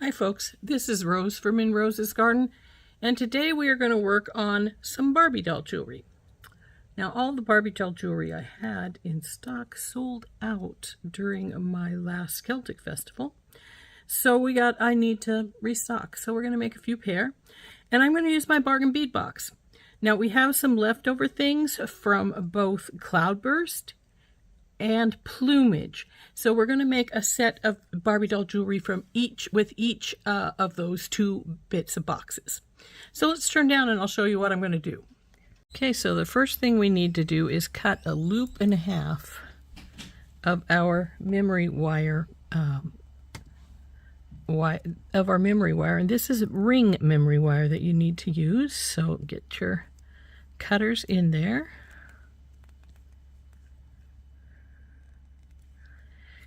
Hi folks, this is Rose from In Rose's Garden, and today we are going to work on some Barbie doll jewelry. Now all the Barbie doll jewelry I had in stock sold out during my last Celtic festival, so I need to restock. So we're going to make a few pair, and I'm going to use my Bargain Bead Box. Now we have some leftover things from both Cloudburst and Plumage. So we're going to make a set of Barbie doll jewelry from each of those two bits of boxes. So let's turn down and I'll show you what I'm going to do. Okay, so the first thing we need to do is cut a loop and a half of our memory wire, and this is ring memory wire that you need to use. So get your cutters in there.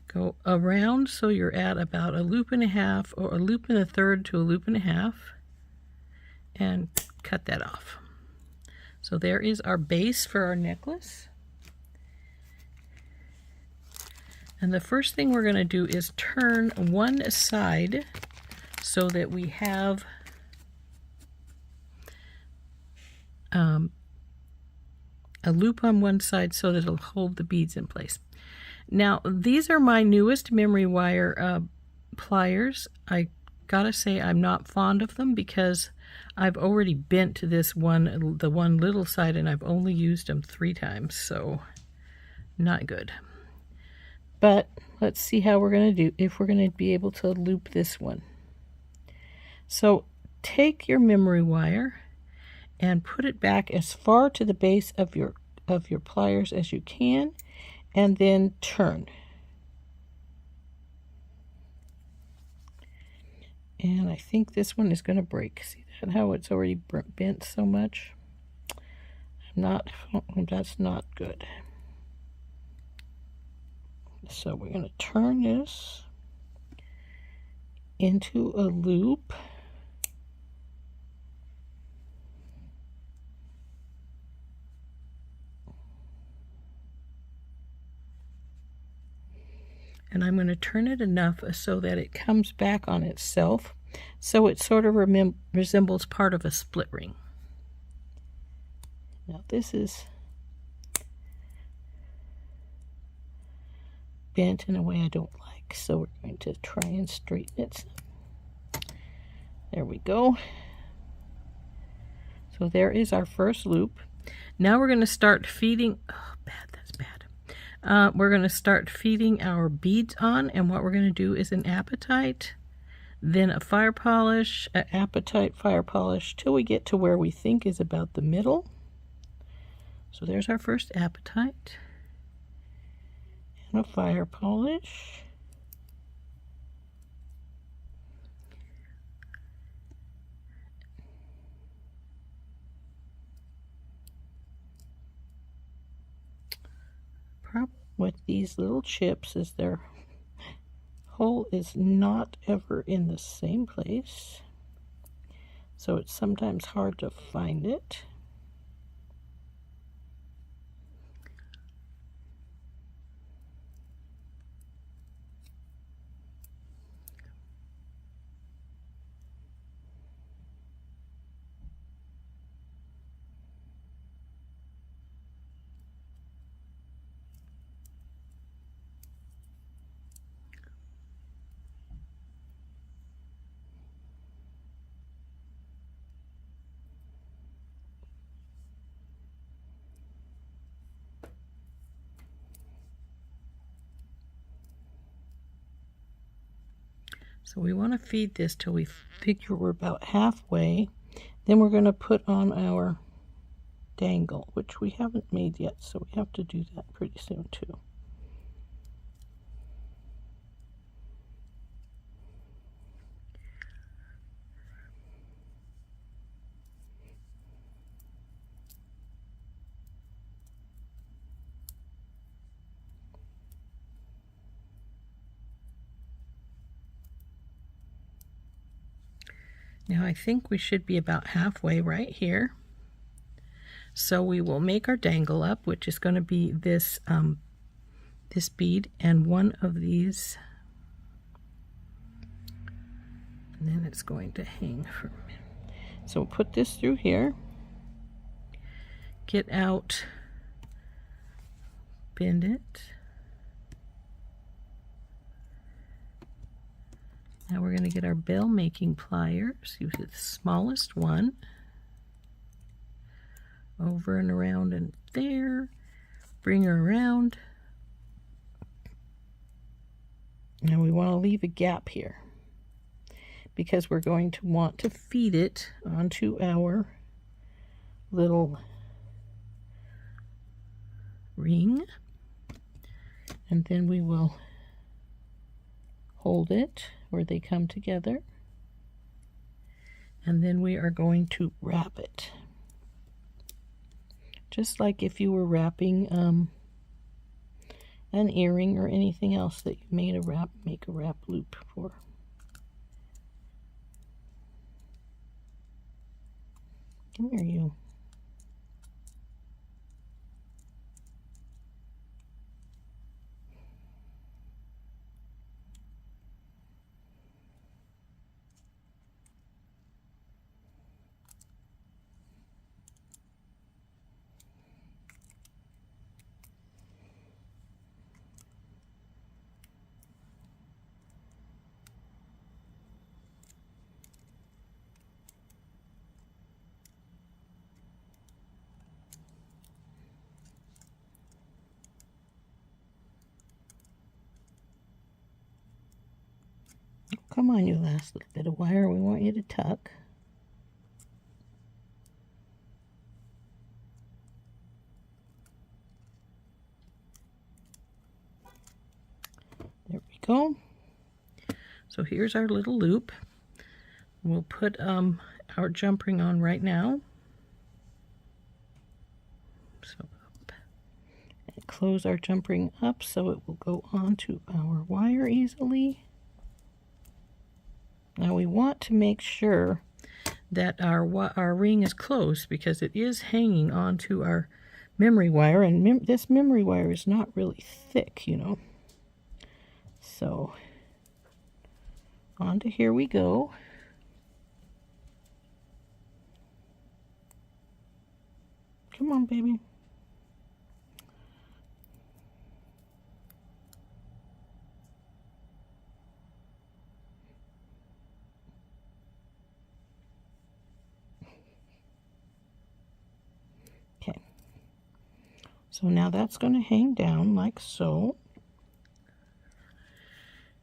Go around so you're at about a loop and a half, or a loop and a third to a loop and a half, and cut that off. So there is our base for our necklace. And the first thing we're going to do is turn one side so that we have a loop on one side so that it'll hold the beads in place. Now, these are my newest memory wire pliers. I gotta say I'm not fond of them because I've already bent the one little side, and I've only used them 3 times, so not good. But let's see how we're gonna do, if we're gonna be able to loop this one. So take your memory wire and put it back as far to the base of your pliers as you can, and then turn. And I think this one is going to break. See that, how it's already bent so much? That's not good. So we're going to turn this into a loop. And I'm going to turn it enough so that it comes back on itself, so it sort of resembles part of a split ring. Now this is bent in a way I don't like, so we're going to try and straighten it. There we go. So there is our first loop. Now we're going to start feeding. Oh, bad, that's bad. We're going to start feeding our beads on, and what we're going to do is an apatite, then a fire polish, an apatite, fire polish, till we get to where we think is about the middle. So there's our first apatite and a fire polish. With these little chips is their hole is not ever in the same place, so it's sometimes hard to find it. So we want to feed this till we figure we're about halfway. Then we're going to put on our dangle, which we haven't made yet, so we have to do that pretty soon too. Now I think we should be about halfway right here. So we will make our dangle up, which is going to be this this bead and one of these And then it's going to hang from it. So we'll put this through here. Get out, bend it. Now we're going to get our bell making pliers. Use the smallest one. Over and around and there. Bring her around. Now we want to leave a gap here because we're going to want to feed it onto our little ring. And then we will hold it where they come together. And then we are going to wrap it. Just like if you were wrapping an earring or anything else that you make a wrap loop for. Come here, you. Come on, you last little bit of wire. We want you to tuck. There we go. So here's our little loop. We'll put our jump ring on right now. So up. And close our jump ring up so it will go onto our wire easily. Now we want to make sure that our ring is closed because it is hanging onto our memory wire, and this memory wire is not really thick, you know. So onto here we go. Come on, baby. Okay. So now that's going to hang down like so.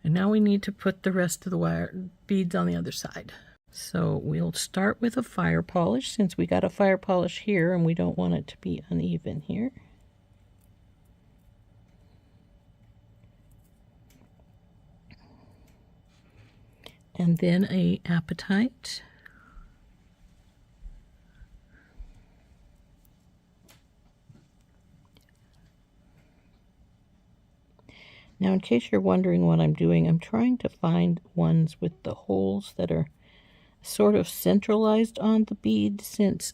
And now we need to put the rest of the wire beads on the other side. So we'll start with a fire polish since we got a fire polish here and we don't want it to be uneven here. And then a apatite. Now, in case you're wondering what I'm doing, I'm trying to find ones with the holes that are sort of centralized on the bead, since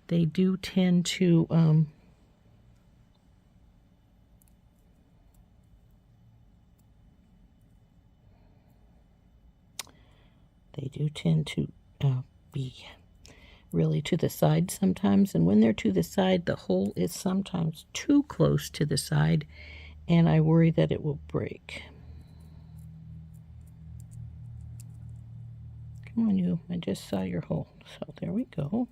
they do tend to be really to the side sometimes, and when they're to the side, the hole is sometimes too close to the side, and I worry that it will break. Come on, you. I just saw your hole. So there we go.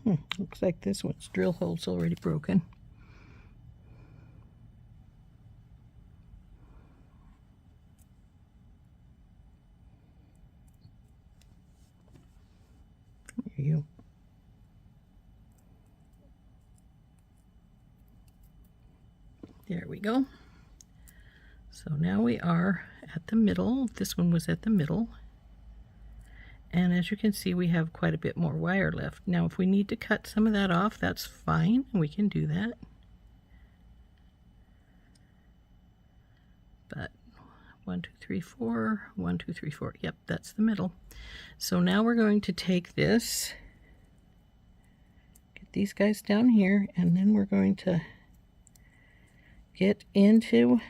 Looks like this one's drill hole's already broken. Here you. There we go. So now we are at the middle. This one was at the middle. And as you can see, we have quite a bit more wire left. Now, if we need to cut some of that off, that's fine. We can do that. But 1, 2, 3, 4, 1, 2, 3, 4. Yep, that's the middle. So now we're going to take this, get these guys down here, and then we're going to get into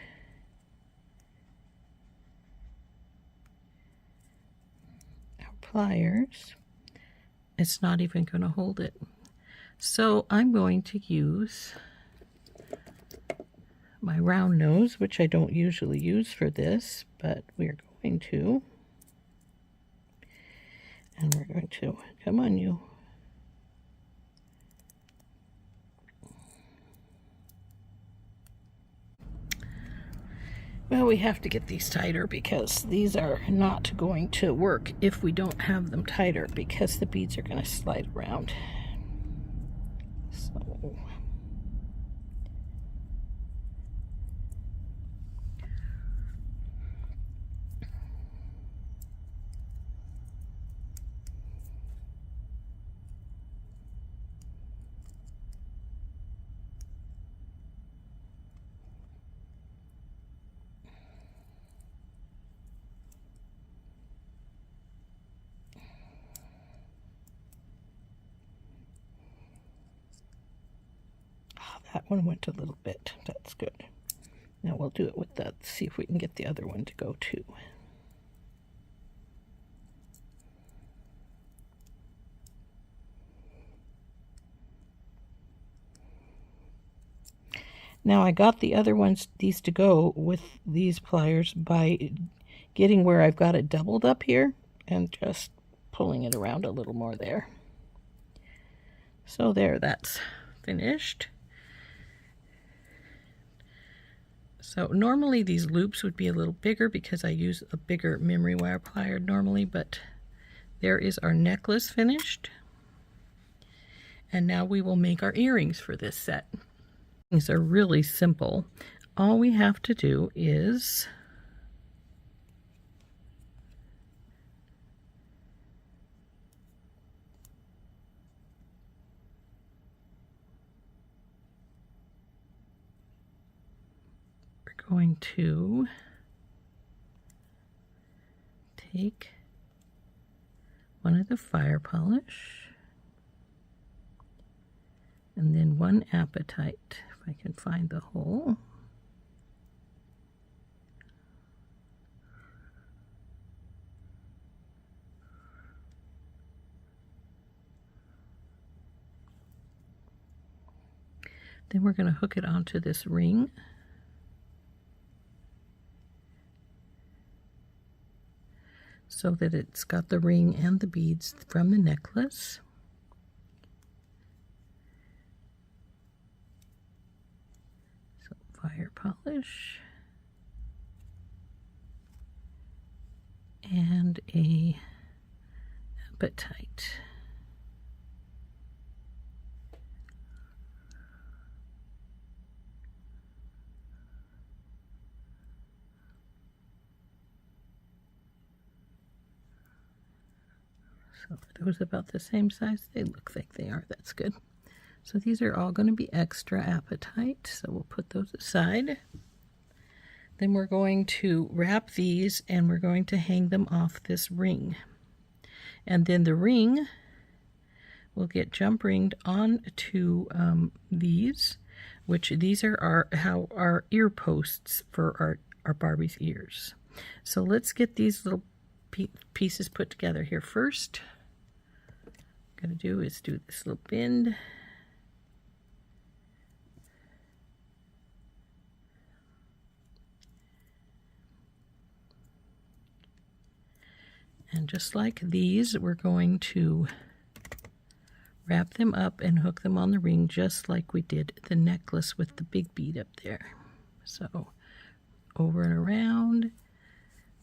pliers. It's not even going to hold it. So I'm going to use my round nose, which I don't usually use for this, but we're going to. And we're going to, come on you. Well, we have to get these tighter because these are not going to work if we don't have them tighter, because the beads are going to slide around. So that one went a little bit. That's good. Now we'll do it with that. See if we can get the other one to go too. Now I got the other ones, these to go with these pliers by getting where I've got it doubled up here and just pulling it around a little more there. So there, that's finished. So normally these loops would be a little bigger because I use a bigger memory wire plier normally, but there is our necklace finished. And now we will make our earrings for this set. These are really simple. All we have to do is going to take one of the fire polish and then one apatite, if I can find the hole. Then we're going to hook it onto this ring. So that it's got the ring and the beads from the necklace. So fire polish and a apatite. So are those about the same size? They look like they are. That's good. So these are all going to be extra apatite. So we'll put those aside. Then we're going to wrap these and we're going to hang them off this ring. And then the ring will get jump ringed onto these, which these are our ear posts for our Barbie's ears. So let's get these little pieces put together here first. What I'm going to do is do this little bend. And just like these, we're going to wrap them up and hook them on the ring just like we did the necklace with the big bead up there. So over and around,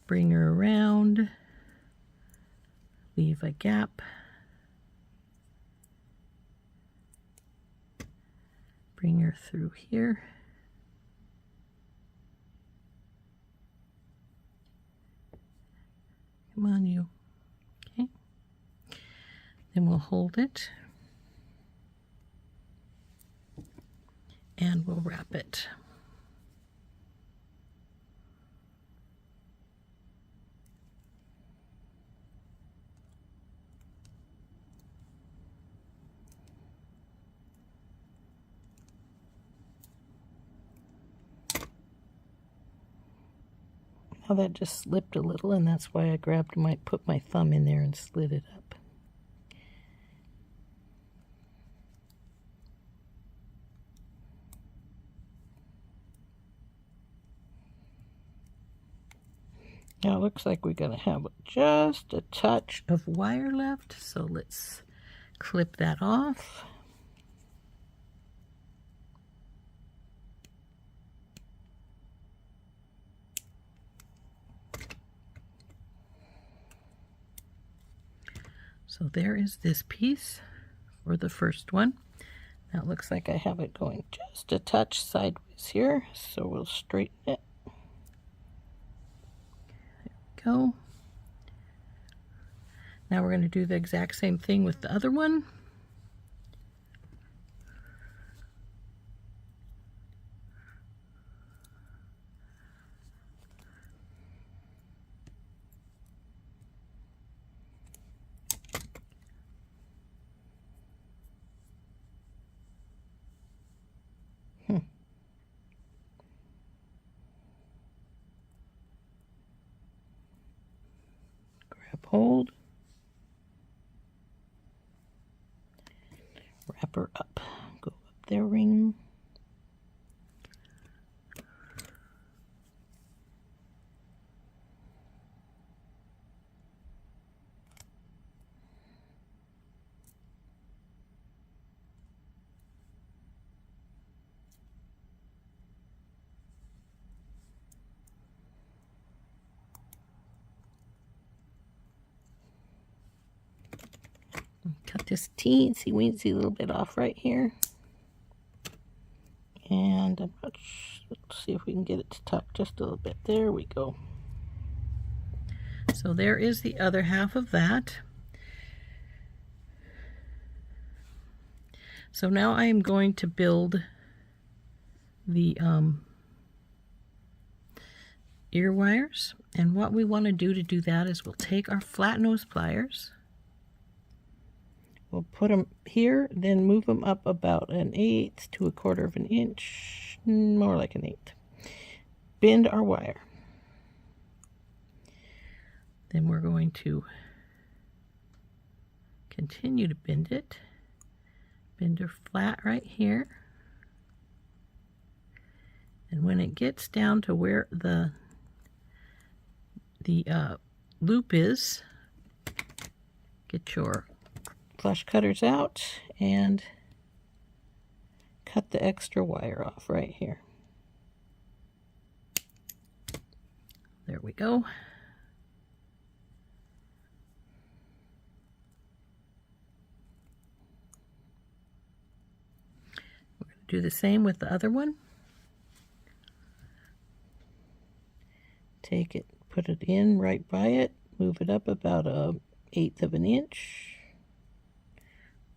bring her around, leave a gap, bring her through here, come on you, okay, then we'll hold it and we'll wrap it. Now that just slipped a little, and that's why I put my thumb in there and slid it up. Now it looks like we're going to have just a touch of wire left, so let's clip that off. So there is this piece for the first one. Now it looks like I have it going just a touch sideways here, so we'll straighten it. Go. Now we're going to do the exact same thing with the other one. Hold, wrap her up, go up their ring, cut this teensy weensy little bit off right here, and I'm not sure, let's see if we can get it to tuck just a little bit. There we go. So there is the other half of that. So now I am going to build the ear wires, and what we want to do that is we'll take our flat nose pliers. We'll put them here, then move them up about 1/8 to 1/4 of an inch, more like 1/8. Bend our wire. Then we're going to continue to bend it. Bend her flat right here. And when it gets down to where the loop is, get your flush cutters out and cut the extra wire off right here. There we go. We're going to do the same with the other one. Take it, put it in right by it, move it up about 1/8 of an inch.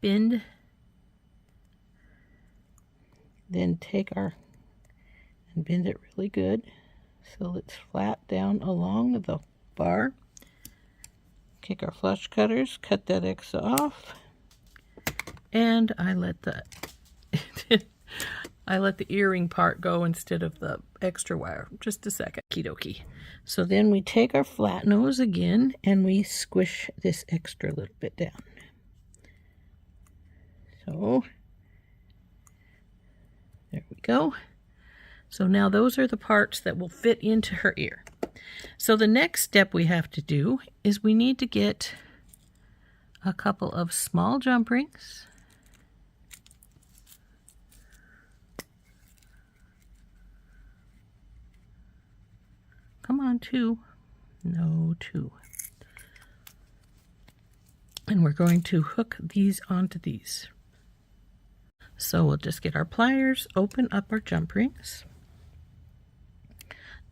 Bend, then take and bend it really good so it's flat down along the bar. Take our flush cutters, cut that extra off, and I let the earring part go instead of the extra wire. Just a second. Okie dokie. So then we take our flat nose again and we squish this extra little bit down. So there we go. So now those are the parts that will fit into her ear. So the next step we have to do is we need to get a couple of small jump rings Come on, 2. No, 2. And we're going to hook these onto these. So we'll just get our pliers, open up our jump rings.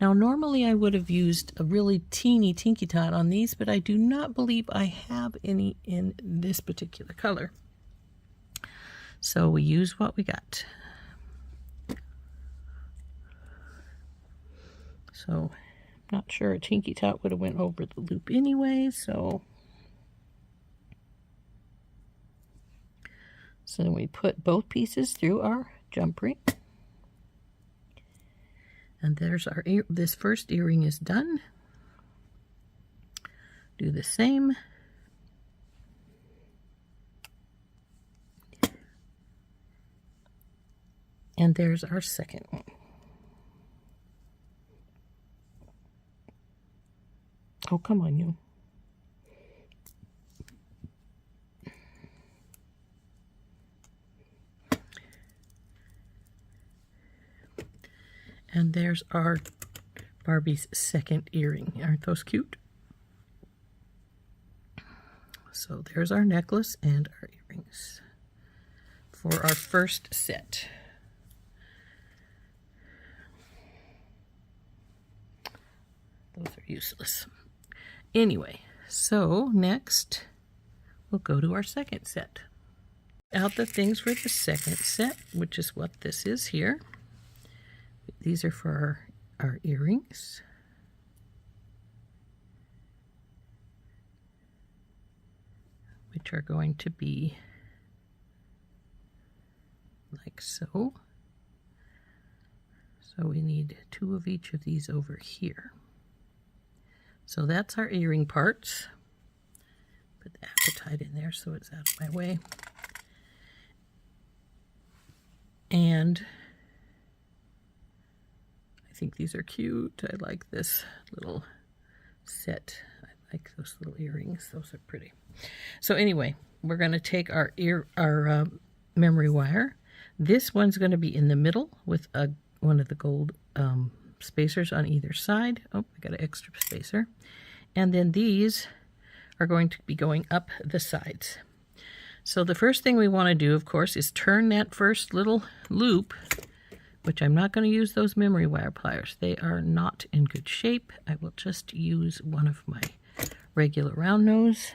Now normally I would have used a really teeny tinky tot on these, but I do not believe I have any in this particular color. So we use what we got. So I'm not sure a tinky tot would have went over the loop anyway, so then we put both pieces through our jump ring. And there's our this first earring is done. Do the same. And there's our second one. Oh, come on, you. And there's our Barbie's second earring. Aren't those cute? So there's our necklace and our earrings for our first set. Those are useless. Anyway, so next we'll go to our second set. Out the things for the second set, which is what this is here. These are for our earrings. Which are going to be like so. So we need 2 of each of these over here. So that's our earring parts. Put the apatite in there so it's out of my way. And I think these are cute. I like this little set. I like those little earrings. Those are pretty. So anyway, we're going to take our memory wire. This one's going to be in the middle with one of the gold spacers on either side. Oh, I got an extra spacer. And then these are going to be going up the sides. So the first thing we want to do, of course, is turn that first little loop, which I'm not going to use those memory wire pliers. They are not in good shape. I will just use one of my regular round nose.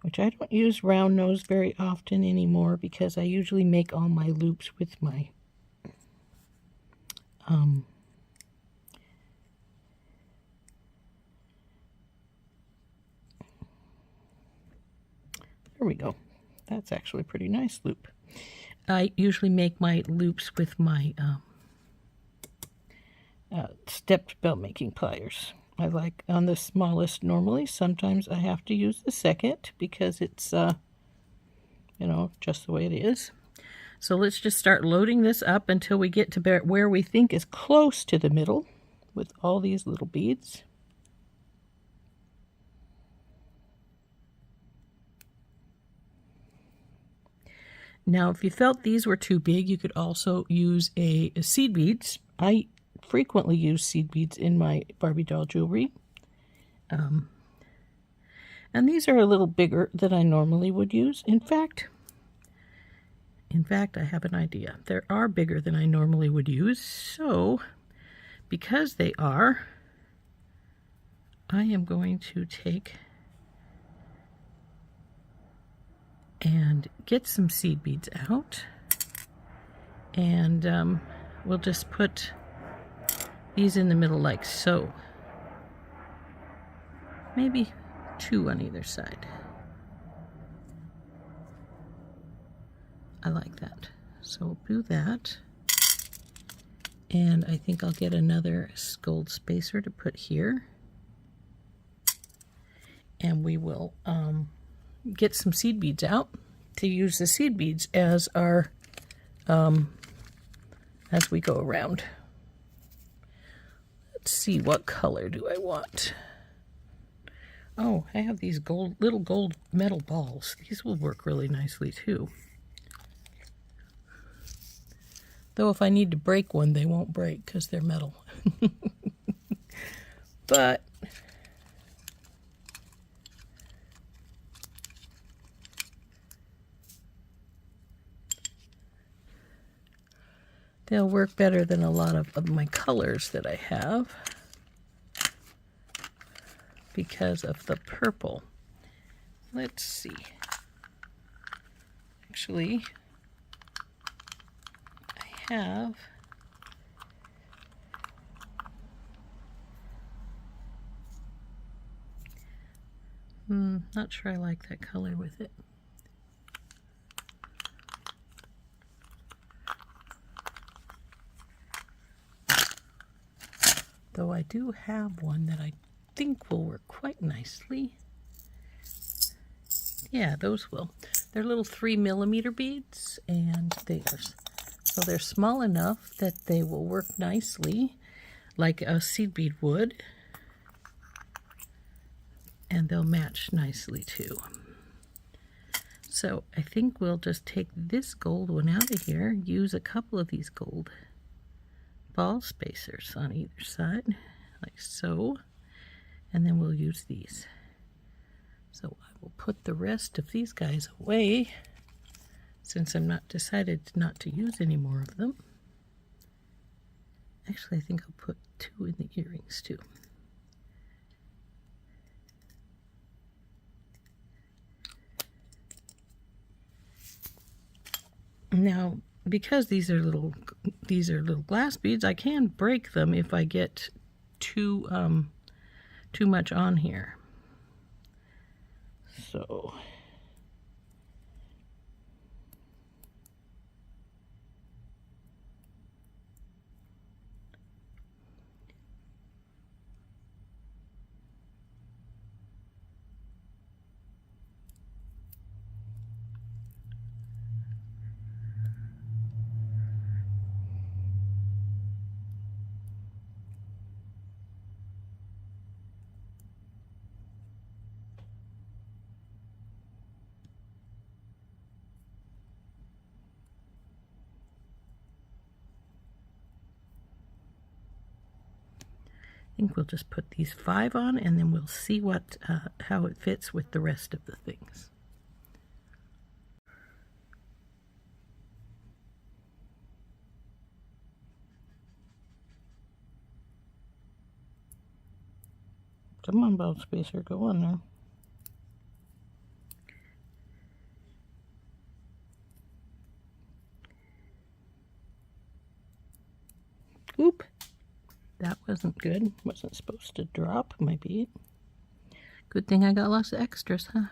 Which I don't use round nose very often anymore because I usually make all my loops with my there we go. That's actually a pretty nice loop. I usually make my loops with my stepped belt making pliers. I like on the smallest normally. Sometimes I have to use the second because it's, you know, just the way it is. So let's just start loading this up until we get to where we think is close to the middle with all these little beads. Now, if you felt these were too big, you could also use a seed beads. I frequently use seed beads in my Barbie doll jewelry. And these are a little bigger than I normally would use. In fact, I have an idea. They are bigger than I normally would use. So, because they are, I am going to take and get some seed beads out. And we'll just put these in the middle like so. Maybe 2 on either side. I like that. So we'll do that. And I think I'll get another gold spacer to put here. And we will get some seed beads out to use the seed beads as our as we go around. Let's see, what color do I want? Oh, I have these little gold metal balls. These will work really nicely too. Though if I need to break one, they won't break because they're metal. But they'll work better than a lot of my colors that I have because of the purple. Let's see. Actually, I have not sure I like that color with it. Though I do have one that I think will work quite nicely. Yeah, those will. They're little 3mm beads, and they're small enough that they will work nicely like a seed bead would, and they'll match nicely too. So I think we'll just take this gold one out of here, use a couple of these gold ball spacers on either side, like so, and then we'll use these. So I will put the rest of these guys away since I'm not decided not to use any more of them. Actually, I think I'll put 2 in the earrings too. Now, because these are little glass beads, I can break them if I get too much on here. So I think we'll just put these 5 on, and then we'll see how it fits with the rest of the things. Come on, ball spacer, go on there. Oop! That wasn't good. Wasn't supposed to drop my bead. Good thing I got lots of extras, huh?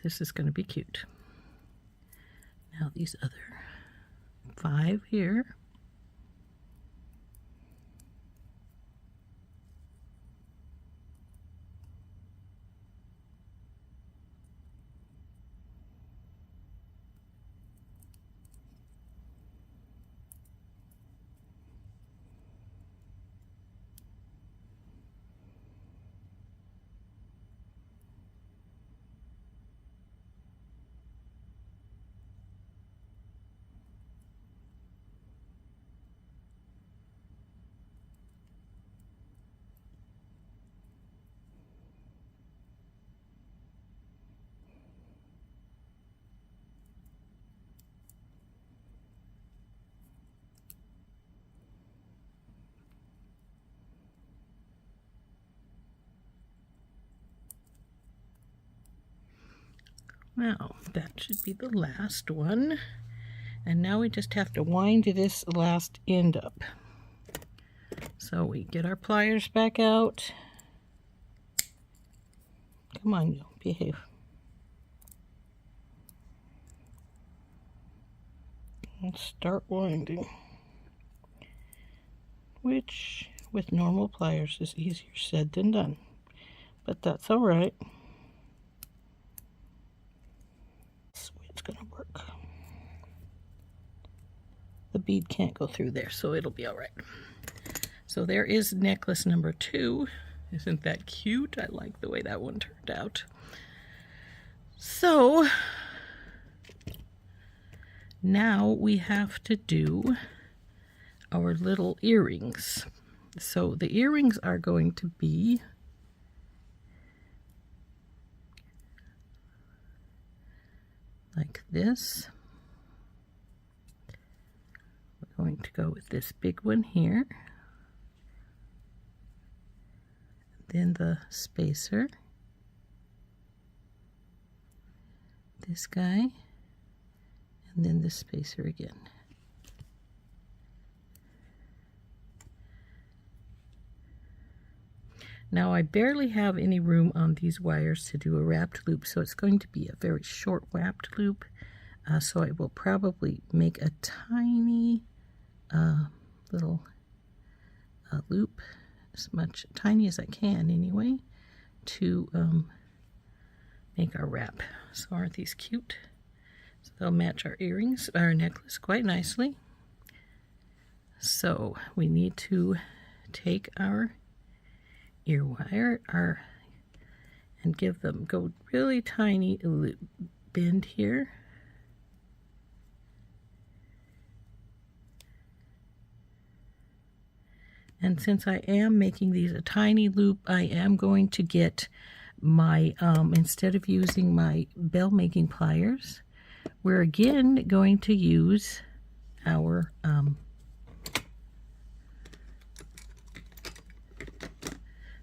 This is going to be cute. Now these other 5 here. Now, that should be the last one. And now we just have to wind this last end up. So we get our pliers back out. Come on, you behave. And start winding. Which, with normal pliers, is easier said than done. But that's all right. That's the way it's going to work. The bead can't go through there, so it'll be all right. So there is necklace number 2. Isn't that cute? I like the way that one turned out. So now we have to do our little earrings. So the earrings are going to be like this. We're going to go with this big one here. Then the spacer. This guy. And then the spacer again. Now I barely have any room on these wires to do a wrapped loop, so it's going to be a very short wrapped loop. So I will probably make a tiny little loop, as much tiny as I can anyway, to make our wrap. So aren't these cute? So they'll match our earrings, our necklace quite nicely. So we need to take our ear wire and give them, go really tiny loop bend here. And since I am making these a tiny loop, I am going to get my, instead of using my bell making pliers, we're again going to use our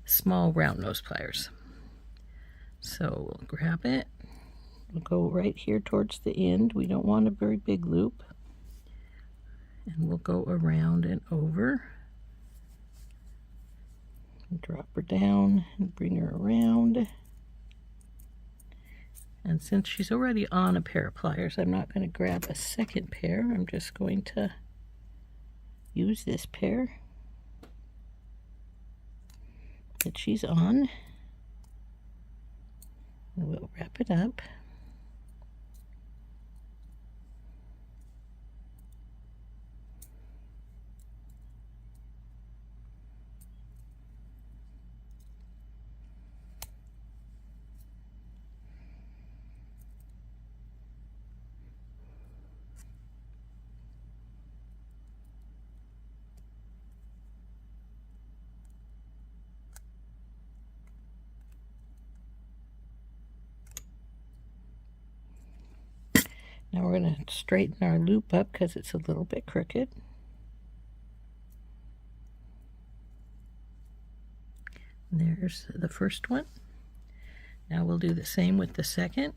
small round nose pliers. So we'll grab it, we'll go right here towards the end. We don't want a very big loop. And we'll go around and over. Drop her down and bring her around. And since she's already on a pair of pliers, I'm not going to grab a second pair. I'm just going to use this pair that she's on. And we'll wrap it up. Now we're going to straighten our loop up because it's a little bit crooked. There's the first one. Now we'll do the same with the second.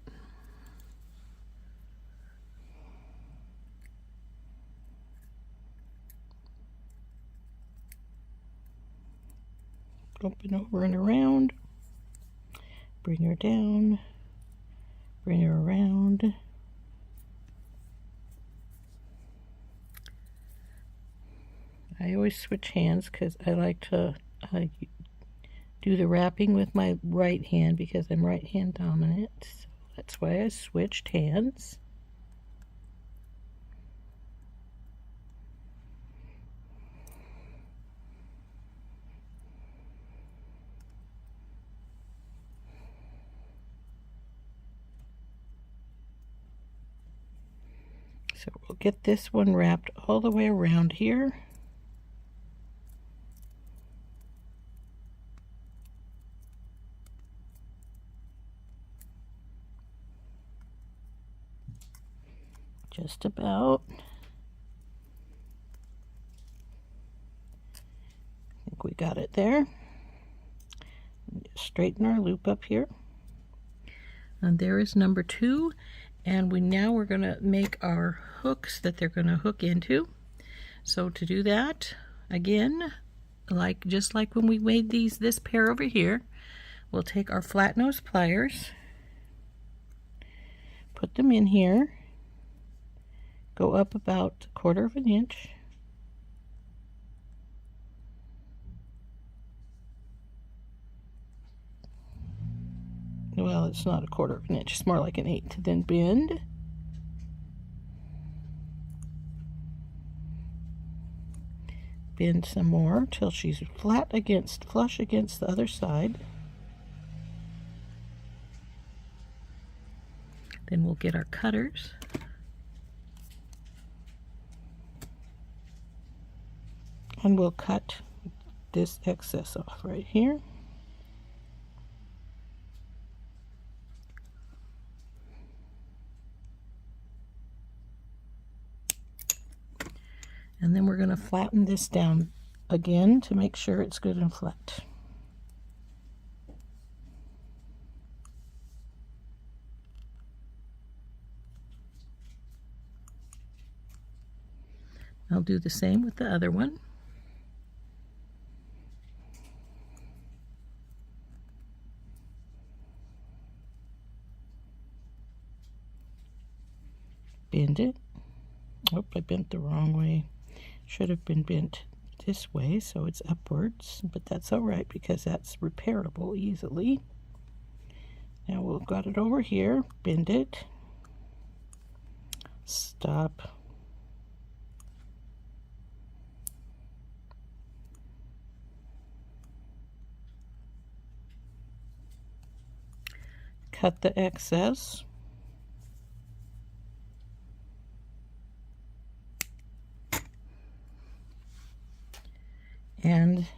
Open over and around. Bring her down. Bring her around. I always switch hands because I like to do the wrapping with my right hand because I'm right hand dominant. So that's why I switched hands. So we'll get this one wrapped all the way around here. Just about. I think we got it there. Just straighten our loop up here. And there is number 2. And we're going to make our hooks that they're going to hook into. So to do that, again, just like when we made this pair over here, we'll take our flat nose pliers, put them in here, go up about 1/4 of an inch, well, it's not 1/4 of an inch, it's more like an 1/8, then bend, bend some more till she's flush against the other side. Then we'll get our cutters. And we'll cut this excess off right here. And then we're going to flatten this down again to make sure it's good and flat. I'll do the same with the other one. Bend it. Oh, I bent the wrong way. Should have been bent this way so it's upwards, but that's all right because that's repairable easily. Now we've got it over here, bend it, stop, cut the excess, and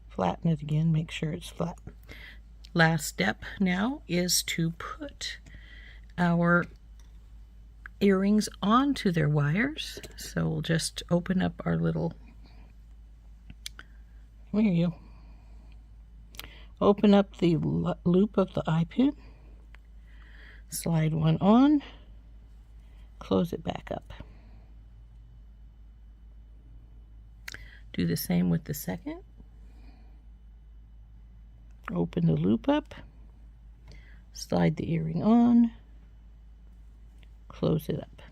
flatten it again, make sure it's flat. Last step now is to put our earrings onto their wires. So we'll just open up our little, where are you? Open up the loop of the eye pin, slide one on, close it back up. Do the same with the second. Open the loop up, slide the earring on, close it up.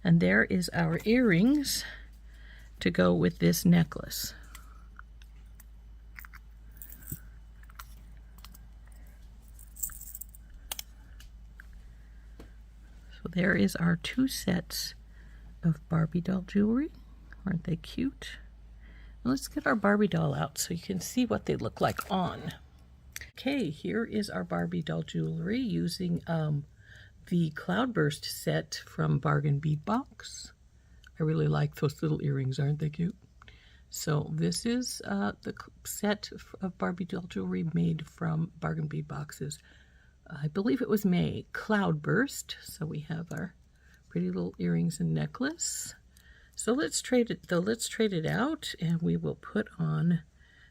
And there is our earrings to go with this necklace. So there is our 2 sets of Barbie doll jewelry. Aren't they cute? Let's get our Barbie doll out so you can see what they look like on. Okay, here is our Barbie doll jewelry using the Cloudburst set from Bargain Bead Box. I really like those little earrings, aren't they cute? So this is the set of Barbie doll jewelry made from Bargain Bead Boxes. I believe it was made Cloudburst. So we have our pretty little earrings and necklace. So let's trade it out, and we will put on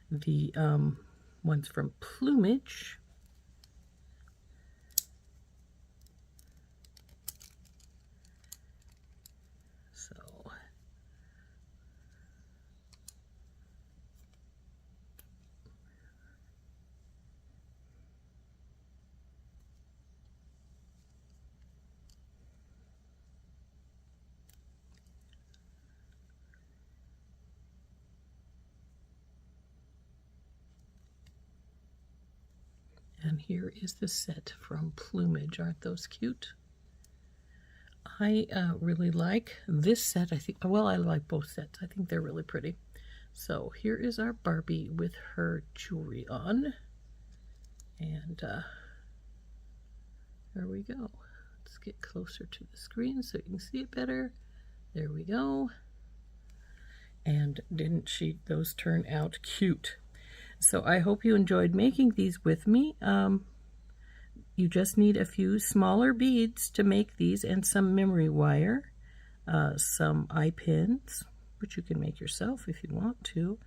the ones from Plumage. So and here is the set from Plumage. Aren't those cute? I really like this set. I think, well, I like both sets. I think they're really pretty. So here is our Barbie with her jewelry on. And there we go. Let's get closer to the screen so you can see it better. There we go. And didn't those turn out cute? So I hope you enjoyed making these with me. You just need a few smaller beads to make these and some memory wire, some eye pins, which you can make yourself if you want to,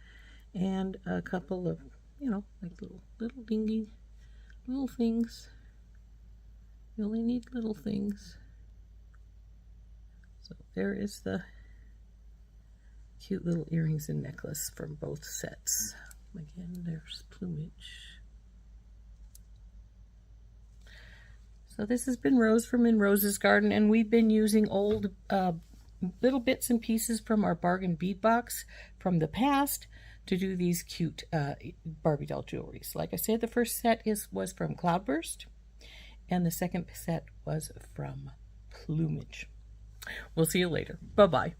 and a couple of, like little dingy little things. You only need little things. So there is the cute little earrings and necklace from both sets. Again, there's Plumage. So this has been Rose from In Rose's Garden, and we've been using old little bits and pieces from our Bargain Bead Box from the past to do these cute Barbie doll jewelries. Like I said, the first set was from Cloudburst, and the second set was from Plumage. We'll see you later. Bye-bye.